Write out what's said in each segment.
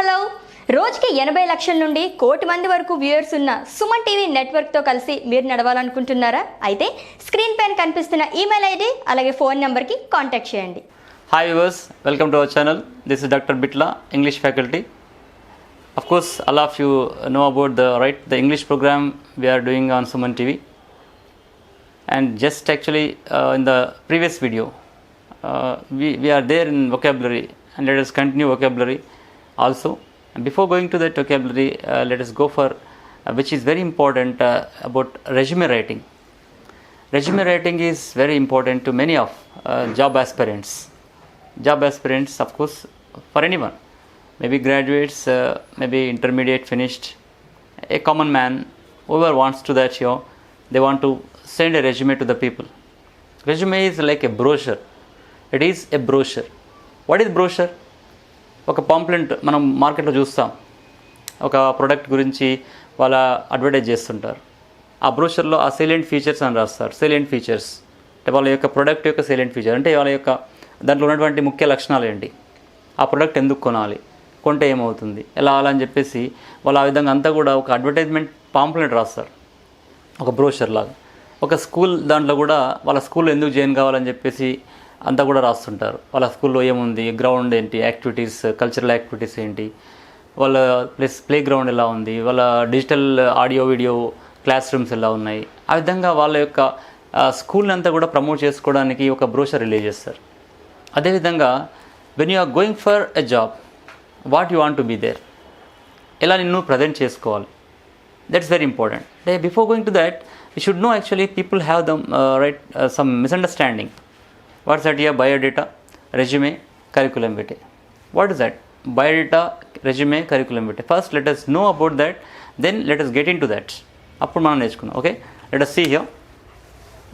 Hello రోజుకి 80 లక్షల నుండి కోటి మంది వరకు వ్యూయర్స్ ఉన్న సుమన్ టీవీ నెట్వర్క్తో కలిసి మీరు నడవాలనుకుంటున్నారా? అయితే స్క్రీన్ పైన కనిపిస్తున్న ఈమెయిల్ ఐడి అలాగే ఫోన్ నెంబర్కి కాంటాక్ట్ చేయండి. Hi viewers, welcome to our channel. This is dr.bitla, English faculty. Of course, all of you know about the English program we are doing on Suman TV. And just actually in the previous video, we are there in vocabulary, and let us continue vocabulary also. And before going to that vocabulary, let us go for which is very important about resume writing. Resume writing is very important to many of job aspirants. Job aspirants, of course, for anyone, maybe graduates, maybe intermediate finished, a common man, whoever wants to that, they want to send a resume to the people. Resume is like a brochure. It is a brochure. What is brochure? ఒక pamphlet మనం మార్కెట్లో చూస్తాం. ఒక product గురించి వాళ్ళ advertise చేస్తుంటారు. ఆ బ్రోషర్లో ఆ సేలియంట్ ఫీచర్స్ అని రాస్తారు. సేలియంట్ ఫీచర్స్ అంటే వాళ్ళ యొక్క ప్రోడక్ట్ యొక్క సేలియంట్ ఫీచర్ అంటే వాళ్ళ యొక్క దాంట్లో ఉన్నటువంటి ముఖ్య లక్షణాలు ఏంటి, ఆ ప్రోడక్ట్ ఎందుకు కొనాలి, కొంటే ఏమవుతుంది, ఎలా అలా అని చెప్పేసి వాళ్ళు ఆ విధంగా అంతా కూడా ఒక అడ్వర్టైజ్మెంట్ పాంప్లెట్ రాస్తారు, ఒక బ్రోషర్ లాగా. ఒక స్కూల్ దాంట్లో కూడా వాళ్ళ స్కూల్లో ఎందుకు జాయిన్ కావాలని చెప్పేసి అంతా కూడా రాస్తుంటారు. వాళ్ళ స్కూల్లో ఏముంది, గ్రౌండ్ ఏంటి, యాక్టివిటీస్, కల్చరల్ యాక్టివిటీస్ ఏంటి, వాళ్ళ ప్లే గ్రౌండ్ ఎలా ఉంది, వాళ్ళ digital audio video class rooms ఎలా ఉన్నాయి. ఆ విధంగా వాళ్ళ యొక్క స్కూల్ని అంతా కూడా ప్రమోట్ చేసుకోవడానికి ఒక బ్రోషర్ రిలీజ్ చేస్తారు. అదేవిధంగా when you are going for a job, what you want to be there, ఎలా నిన్ను ప్రజెంట్ చేసుకోవాలి, దట్స్ వెరీ ఇంపార్టెంట్. అంటే before going to that you should know actually people have them some misunderstanding. What's that? Here biodata, resume, curriculum vitae. What is that? Biodata, resume, curriculum vitae. First let us know about that, then let us get into that. అప్పుడు మనం నేర్చుకున్నాం. Okay, let us see here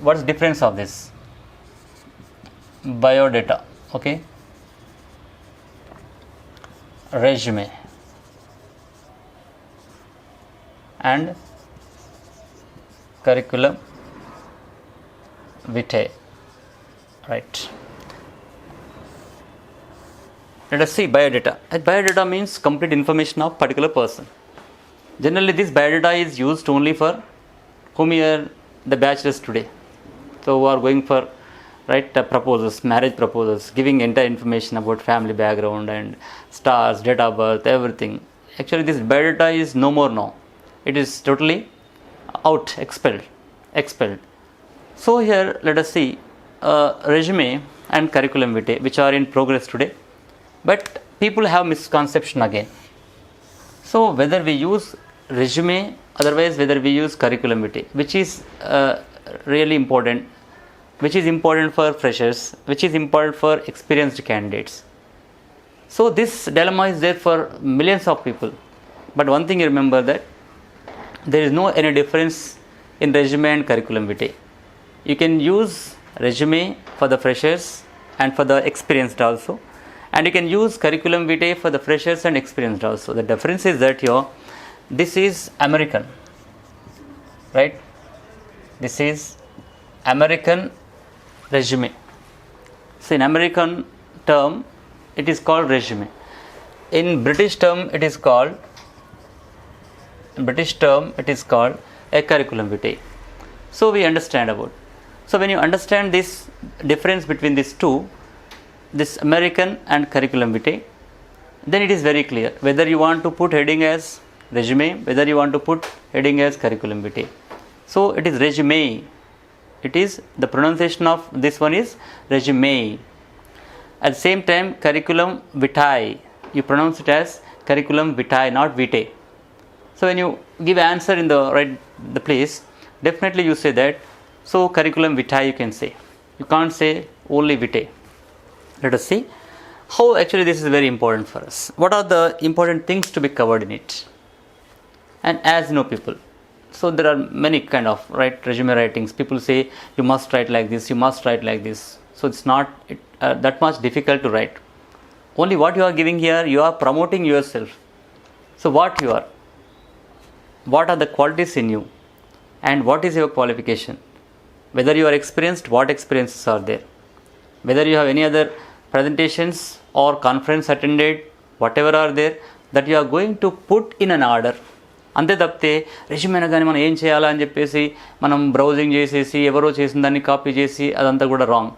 what's difference of this biodata, okay, resume and curriculum vitae, right? Let us see biodata. Biodata means complete information of particular person. Generally this biodata is used only for whom here the bachelors today, so who are going for proposals, marriage proposals, giving entire information about family background and stars, date of birth, everything. Actually this biodata is no more now. It is totally out, expelled. So here let us see resume and curriculum vitae, which are in progress today, but people have misconception again. So whether we use resume, otherwise whether we use curriculum vitae, which is really important, which is important for freshers, which is important for experienced candidates. So this dilemma is there for millions of people. But one thing you remember, that there is no any difference in resume and curriculum vitae. You can use resume for the freshers and for the experienced also, and you can use curriculum vitae for the freshers and experienced also. The difference is that here this is American, right? This is American resume. So in American term it is called resume. In British term it is called a curriculum vitae. So we understand about. So when you understand this difference between these two, this American and curriculum vitae, then it is very clear whether you want to put heading as resume, whether you want to put heading as curriculum vitae. So it is resume. It is the pronunciation of this one is resume. At the same time curriculum vitae, you pronounce it as curriculum vitae, not vitae. So when you give answer in the place, definitely you say that. So curriculum vitae you can say, you can't say only vitae. Let us see how actually this is very important for us. What are the important things to be covered in it? And as you know people, so there are many kind of resume writings. People say you must write like this, you must write like this. So it's not that much difficult to write. Only what you are giving here, you are promoting yourself. So what you are, what are the qualities in you, and what is your qualification, whether you are experienced, what experiences are there, whether you have any other presentations or conference attended, whatever are there, that you are going to put in an order. అంతే తప్పితే resume అనగానే మనం ఏం చేయాలా అని చెప్పేసి మనం browsing చేసేసి ఎవరో చేసిన దాన్ని కాపీ చేసి అదంతా కూడా రాంగ్.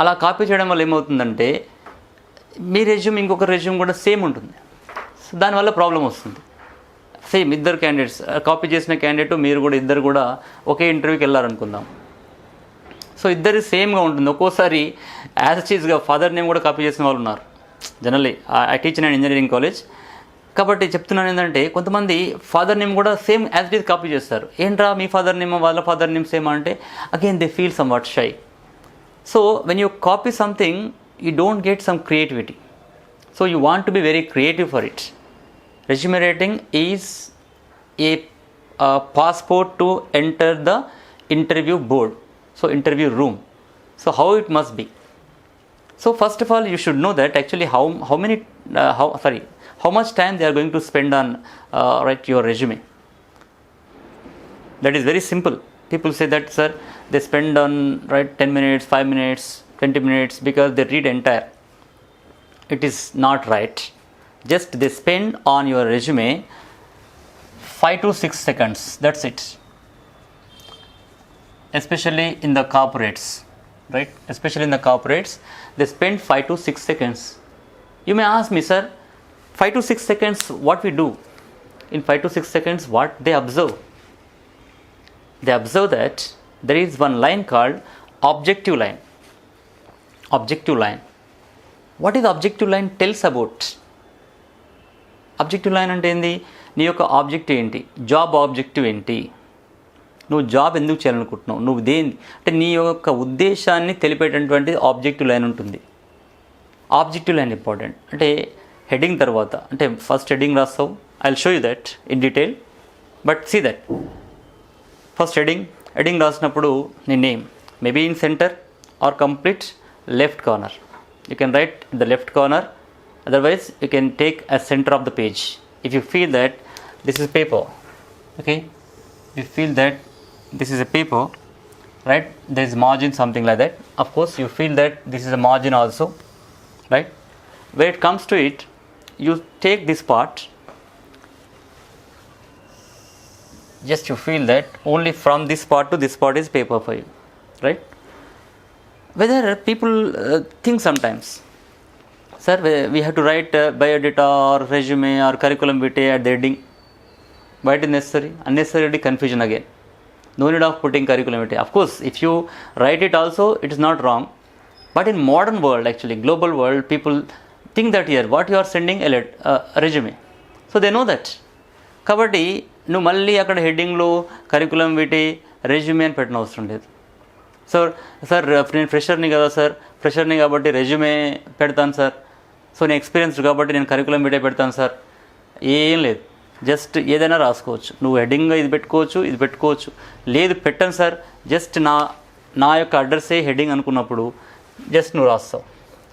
అలా కాపీ చేయడం వల్ల ఏమవుతుందంటే మీ రెజ్యూమ్ ఇంకొక రెజ్యూమ్ కూడా సేమ్ ఉంటుంది. సో దానివల్ల ప్రాబ్లం వస్తుంది. సేమ్ ఇద్దరు క్యాండిడేట్స్ కాపీ చేసిన క్యాండిడేట్ మీరు కూడా ఇద్దరు కూడా ఒకే ఇంటర్వ్యూకి వెళ్ళారనుకుందాం. సో ఇద్దరు సేమ్గా ఉంటుంది. ఒక్కోసారి యాజ్ చీజ్గా ఫాదర్ నేమ్ కూడా కాపీ చేసిన వాళ్ళు ఉన్నారు. Generally I teach in engineering college కాబట్టి చెప్తున్నాను ఏంటంటే కొంతమంది ఫాదర్ నేమ్ కూడా same as it is copy చేస్తారు. ఏంట్రా మీ ఫాదర్ నేమ్ వాళ్ళ ఫాదర్ నేమ్ సేమ్ అంటే again they feel some what shy. So when you copy something you don't get some creativity. So you want to be very creative for it. Resume writing is a passport to enter the interview board, so interview room. So how it must be. So first of all you should know that actually how much time they are going to spend on write your resume. That is very simple. People say that sir they spend on write 10 minutes, 5 minutes, 20 minutes because they read entire. It is not right. Just they spend on your resume 5 to 6 seconds. That's it. Especially in the corporates, right? Especially in the corporates, they spend 5 to 6 seconds. You may ask me, sir, 5 to 6 seconds, what we do? In 5 to 6 seconds, what they observe? They observe that there is one line called objective line. Objective line. What is objective line tells about? Objective line అంటే ఏంది? నీ యొక్క objective ఏంటి, job objective ఏంటి, నువ్వు job ఎందుకు చేయాలనుకుంటున్నావు, నువ్వు దేని అంటే నీ యొక్క ఉద్దేశాన్ని తెలిపేటటువంటి ఆబ్జెక్టివ్ లైన్ ఉంటుంది. Objective line important. అంటే హెడింగ్ తర్వాత అంటే ఫస్ట్ హెడింగ్ రాస్తావు. I will show you that in detail, but see that first heading రాసినప్పుడు నీ name maybe in centre or complete left corner. You can write the left corner. Otherwise you can take a center of the page. If you feel that this is paper, okay, you feel that this is a paper, right, there is margin something like that. Of course you feel that this is a margin also, right. When it comes to it, you take this part, just you feel that only from this part to this part is paper for you, right. Whether people think sometimes, sir we have to write biodata or resume or curriculum vitae at the heading. Why it is necessary? Unnecessarily confusion again. No need of putting curriculum vitae. Of course if you write it also it is not wrong, but in modern world, actually global world, people think that here what you are sending a resume, so they know that. కాబట్టి నువ్వు మళ్ళీ అక్కడ హెడ్డింగ్లో curriculum విటే resume అని పెట్టిన అవసరం లేదు. Sir నేను ఫ్రెషర్ని కదా సార్, ఫ్రెషర్ని కాబట్టి రెజ్యూమే పెడతాను సార్, సో నేను ఎక్స్పీరియన్స్డ్ కాబట్టి నేను కరికులం విటే పెడతాను సార్, ఏం లేదు. జస్ట్ ఏదైనా రాసుకోవచ్చు. నువ్వు హెడ్డింగ్గా ఇది పెట్టుకోవచ్చు. లేదు పెట్టను సార్, జస్ట్ నా యొక్క అడ్రస్సే హెడ్డింగ్ అనుకున్నప్పుడు జస్ట్ నువ్వు రాస్తావు.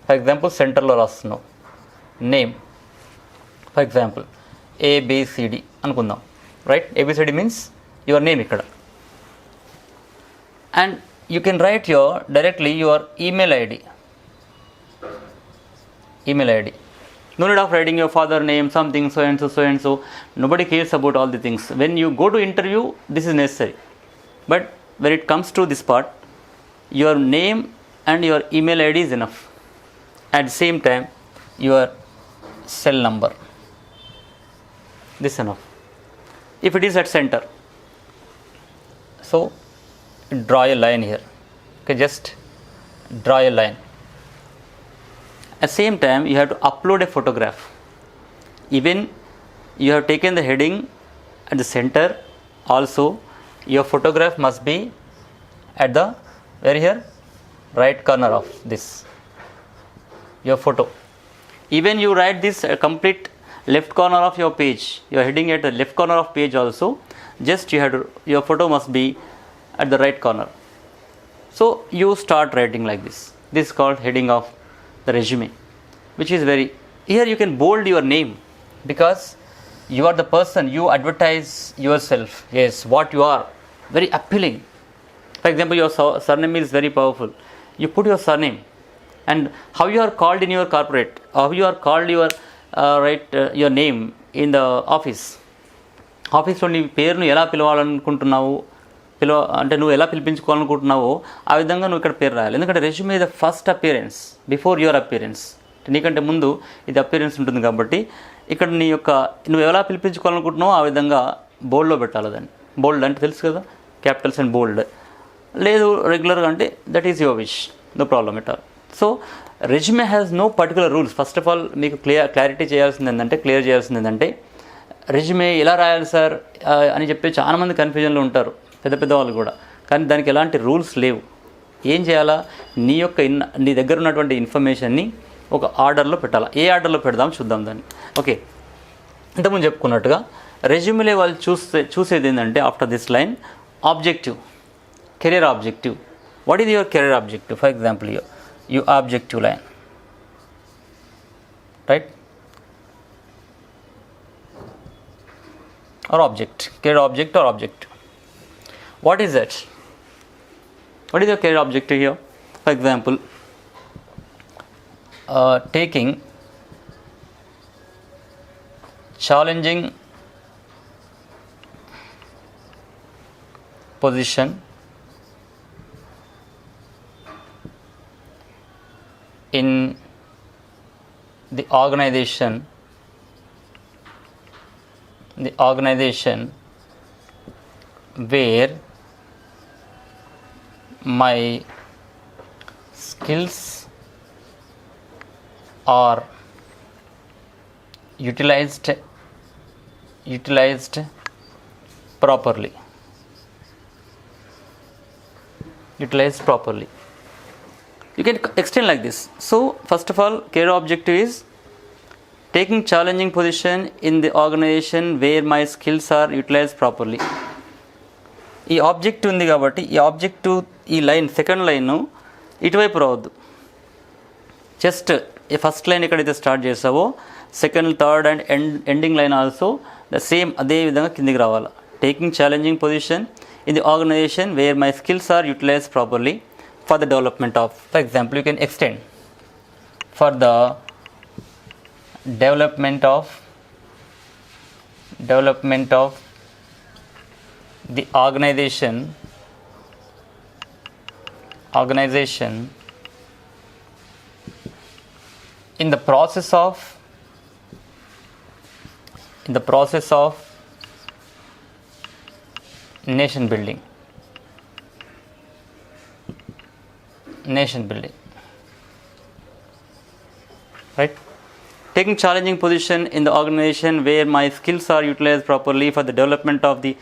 ఫర్ ఎగ్జాంపుల్ సెంటర్లో రాస్తున్నావు నేమ్, ఫర్ ఎగ్జాంపుల్ ఏబిసిడి అనుకుందాం, right. A B C D means your name ఇక్కడ. And you can write directly your email ID. No need of writing your father name, something so and so. Nobody cares about all the things. When you go to interview, this is necessary. But when it comes to this part, your name and your email ID is enough. At the same time, your cell number. This is enough. If it is at center, so draw a line here. Okay, just draw a line. At the same time you have to upload a photograph. Even you have taken the heading at the center, also your photograph must be at the where here right corner of this, your photo. Even you write this complete left corner of your page, your heading at the left corner of page also, just you have to, your photo must be at the right corner. So you start writing like this. This is called heading of the resume, which is very, here you can bold your name because you are the person, you advertise yourself. Yes, what you are, very appealing. For example, your surname is very powerful. You put your surname and how you are called in your corporate, how you are called right your name in the ఆఫీస్లో నీ పేరును ఎలా పిలవాలనుకుంటున్నావు, అంటే నువ్వు ఎలా పిలిపించుకోవాలనుకుంటున్నావో ఆ విధంగా నువ్వు ఇక్కడ పేరు రాయాలి. ఎందుకంటే resume the first appearance before your appearance. నీకంటే ముందు ఇది అపియరెన్స్ ఉంటుంది కాబట్టి ఇక్కడ నువ్వు ఎలా పిలిపించుకోవాలనుకుంటున్నావో ఆ విధంగా బోల్డ్లో పెట్టాలి. దాన్ని బోల్డ్ అంటే తెలుసు కదా, క్యాపిటల్స్ అండ్ బోల్డ్. లేదు రెగ్యులర్గా అంటే that is your wish, no problem at all. So resume has no particular rules. First of all మీకు క్లారిటీ క్లియర్ చేయాల్సింది ఏంటంటే రెజ్యూమే ఎలా రాయాలి సార్ అని చెప్పి చాలామంది కన్ఫ్యూజన్లో ఉంటారు, పెద్ద వాళ్ళు కూడా. కానీ దానికి ఎలాంటి రూల్స్ లేవు. ఏం చేయాలా, నీ దగ్గర ఉన్నటువంటి ఇన్ఫర్మేషన్ని ఒక ఆర్డర్లో పెట్టాలా. ఏ ఆర్డర్లో పెడదాం చూద్దాం దాన్ని. ఓకే, ఇంతకుముందు చెప్పుకున్నట్టుగా రెజ్యూమేలో వాళ్ళు చూసేది ఏంటంటే after this line objective, career objective. What is your career objective? For example your objective line, right, or object, career object or objective. What is that? What is your career objective here? For example, taking challenging position in the organization where my skills are utilized properly. You can extend like this. So first of all, career objective is taking challenging position in the organization where my skills are utilized properly. ఈ objective ఉంది కాబట్టి ఈ objective ఈ line second line ఇటువైపు రావద్దు. Just ఈ first line ఎక్కడైతే start చేసావో second, third and ending line also the same అదే విధంగా కిందికి రావాలి. Taking challenging position in the organisation where my skills are utilised properly for the development of, for example, you can extend for the development of the organization in the process of nation building, right? Taking challenging position in the organization where my skills are utilized properly for the development of the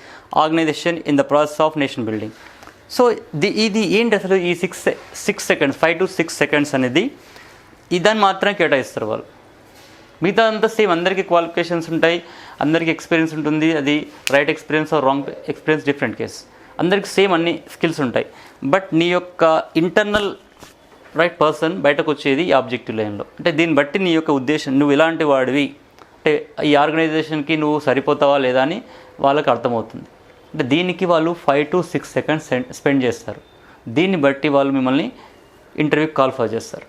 organization in the process of nation building. So ఇది ఏంటి అసలు ఈ 6 seconds 5 to 6 seconds అనేది దాన్ని మాత్రమే కేటాయిస్తారు వాళ్ళు. మిగతా అంతా సేమ్, అందరికీ క్వాలిఫికేషన్స్ ఉంటాయి, అందరికీ ఎక్స్పీరియన్స్ ఉంటుంది. అది right experience or wrong experience different case. అందరికీ సేమ్ అన్ని స్కిల్స్ ఉంటాయి. బట్ నీ యొక్క ఇంటర్నల్ రైట్ పర్సన్ బయటకు వచ్చేది ఈ ఆబ్జెక్టివ్ లైన్లో. అంటే దీన్ని బట్టి నీ యొక్క ఉద్దేశం, నువ్వు ఎలాంటి వాడివి, అంటే ఈ ఆర్గనైజేషన్కి నువ్వు సరిపోతావా లేదా అని వాళ్ళకి అర్థమవుతుంది. అంటే దీనికి వాళ్ళు 5 to 6 సెకండ్స్ స్పెండ్ చేస్తారు. దీన్ని బట్టి వాళ్ళు మిమ్మల్ని ఇంటర్వ్యూకి కాల్ఫర్ చేస్తారు.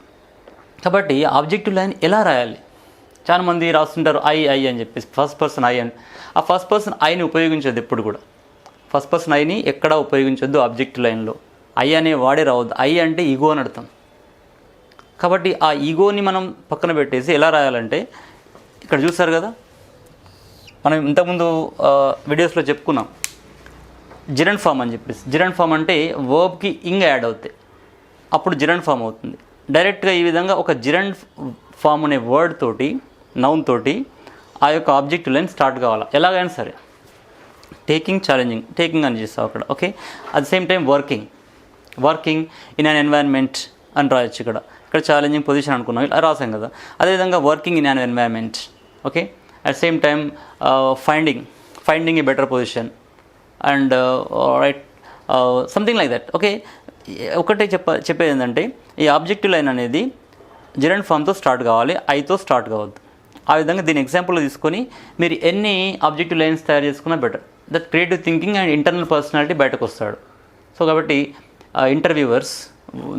కాబట్టి ఆబ్జెక్టివ్ లైన్ ఎలా రాయాలి? చాలామంది రాస్తుంటారు ఐ అని చెప్పేసి, ఫస్ట్ పర్సన్ ఐ అని. ఆ ఫస్ట్ పర్సన్ ఐని ఉపయోగించొద్దు ఎప్పుడు కూడా. ఫస్ట్ పర్సన్ ఐని ఎక్కడా ఉపయోగించొద్దు ఆబ్జెక్టివ్ లైన్లో. ఐ అనే వాడే రావద్దు. ఐ అంటే ఈగో అని అర్థం. కాబట్టి ఆ ఈగోని మనం పక్కన పెట్టేసి ఎలా రాయాలంటే, ఇక్కడ చూస్తారు కదా, మనం ఇంతకుముందు వీడియోస్లో చెప్పుకున్నాం జిరెంట్ ఫామ్ అని చెప్పేసి. జిరెంట్ ఫామ్ అంటే వర్బ్కి ఇంగ్ యాడ్ అవుతాయి, అప్పుడు జిరెంట్ ఫామ్ అవుతుంది. డైరెక్ట్గా ఈ విధంగా ఒక జిరెంట్ ఫామ్ అనే వర్డ్ తోటి, నౌన్ తోటి ఆ యొక్క ఆబ్జెక్టివ్ లైన్ స్టార్ట్ కావాలి ఎలాగైనా సరే. టేకింగ్ అని చేస్తావు అక్కడ. Okay, at the same time working in an environment అని రాయొచ్చు. ఇక్కడ ఛాలెంజింగ్ పొజిషన్ అనుకున్నాం, ఇలా రాసాం కదా. అదేవిధంగా working in an environment. Okay, at same time finding A better position and write something like that. Okay, ఒకటే చెప్పేది ఏంటంటే ఈ ఆబ్జెక్టివ్ లైన్ అనేది జిరెంట్ ఫామ్తో స్టార్ట్ కావాలి, ఐతో స్టార్ట్ కావద్దు. ఆ విధంగా దీని ఎగ్జాంపుల్ తీసుకొని మీరు ఎన్ని ఆబ్జెక్టివ్ లైన్స్ తయారు చేసుకున్నా better. That creative thinking and internal personality బయటకు వస్తాడు. సో కాబట్టి ఇంటర్వ్యూవర్స్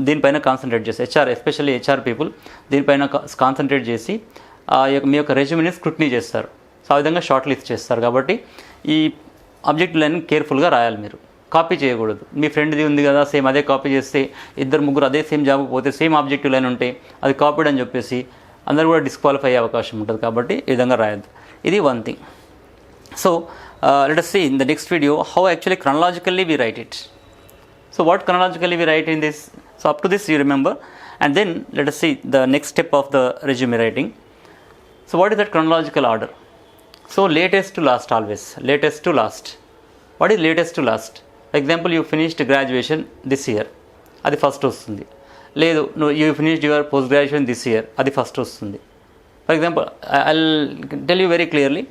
దీనిపైన కాన్సన్ట్రేట్ చేసి, ఎస్పెషల్లీ హెచ్ఆర్ పీపుల్ దీనిపైన కాన్సన్ట్రేట్ చేసి మీ యొక్క రెజ్యూమ్ని స్క్రూటినీ చేస్తారు. సో ఆ విధంగా షార్ట్ లిస్ట్ చేస్తారు. కాబట్టి ఈ ఆబ్జెక్టివ్ లైన్ కేర్ఫుల్గా రాయాలి. మీరు కాపీ చేయకూడదు. మీ ఫ్రెండ్ది ఉంది కదా సేమ్ అదే కాపీ చేస్తే, ఇద్దరు ముగ్గురు అదే సేమ్ జాబ్కి పోతే సేమ్ ఆబ్జెక్టివ్ లైన్ ఉంటే అది కాపీడ్ అని చెప్పేసి అందరూ కూడా డిస్క్వాలిఫై అయ్యే అవకాశం ఉంటుంది. కాబట్టి ఈ విధంగా రాయద్దు. ఇది one thing. So let us see in the next video how actually chronologically we write it. So what chronologically we write in this? So up to this you remember, and then let us see the next step of the resume writing. So what is that chronological order? So latest to last always. Latest to last. What is latest to last? For example, you finished graduation this year. అది first వస్తుంది. లేదు you finished your post graduation this year. అది first వస్తుంది. For example, I'll tell you very clearly.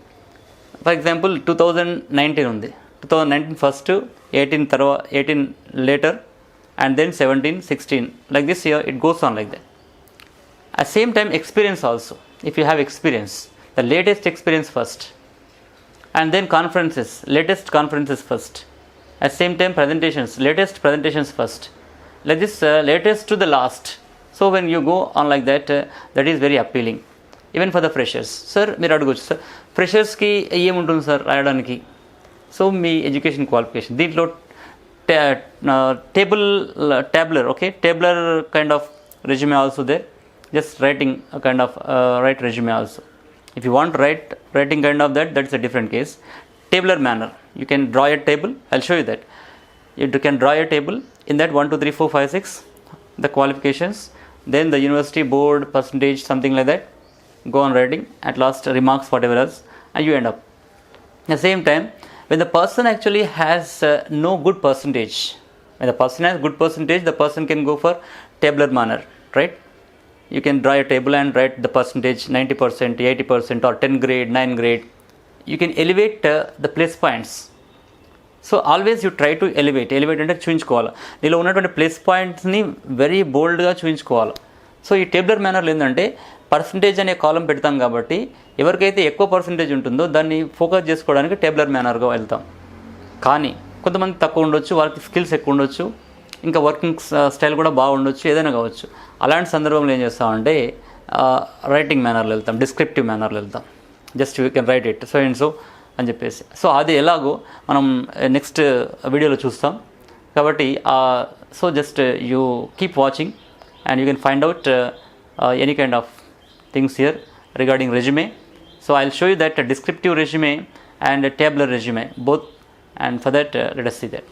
For example 2019 ఉంది. 2019 first, 18 తర్వాత, 18 later, and then 17, 16 like this year it goes on like that. At same time experience also. If you have experience, the latest experience first, and then conferences, latest conferences first. At same time presentations, latest presentations first. Like this latest to the last. So when you go on like that, that is very appealing. Even for the freshers. Sir మీరు అడగవచ్చు, sir ఫ్రెషర్స్కి ఏముంటుంది sir రాయడానికి? So మీ education qualification దీంట్లో tabular okay, tabular kind of resume also there. Just writing kind of right resume also. If you want writing kind of that is a different case. Tabular manner, you can draw a table. I'll show you that. You can draw a table. In that 1 2 3 4 5 6 the qualifications, then the university, board, percentage, something like that. Go on writing. At last remarks, whatever else, and you end up. At the same time, when the person actually has no good percentage, when the person has good percentage, the person can go for tabular manner, right? You can draw a table and write the percentage 90%, 80%, or 10 grade, 9 grade. You can elevate the place points. So always you try to elevate అంటే చూపించుకోవాలి. దీనిలో ఉన్నటువంటి plus పాయింట్స్ని very బోల్డ్గా చూపించుకోవాలి. So ఈ tabular మేనర్లో ఏంటంటే percentage అనే కాలం పెడతాం కాబట్టి ఎవరికైతే ఎక్కువ పర్సంటేజ్ ఉంటుందో దాన్ని ఫోకస్ చేసుకోవడానికి టేబులర్ మేనర్గా వెళ్తాం. కానీ కొంతమంది తక్కువ ఉండొచ్చు, వాళ్ళకి స్కిల్స్ ఎక్కువ ఉండొచ్చు, ఇంకా వర్కింగ్ స్టైల్ కూడా బాగుండొచ్చు, ఏదైనా కావచ్చు. అలాంటి సందర్భంలో ఏం చేస్తామంటే రైటింగ్ మేనర్లో వెళ్తాం, డిస్క్రిప్టివ్ మేనర్లో వెళ్తాం. Just you can right it so and so అని చెప్పేసి. సో అది ఎలాగో మనం నెక్స్ట్ వీడియోలో చూస్తాం. కాబట్టి so just you keep watching and you can find out any kind of things here regarding resume. So I'll show you that a descriptive resume and a tabular resume both, and for that let us see that.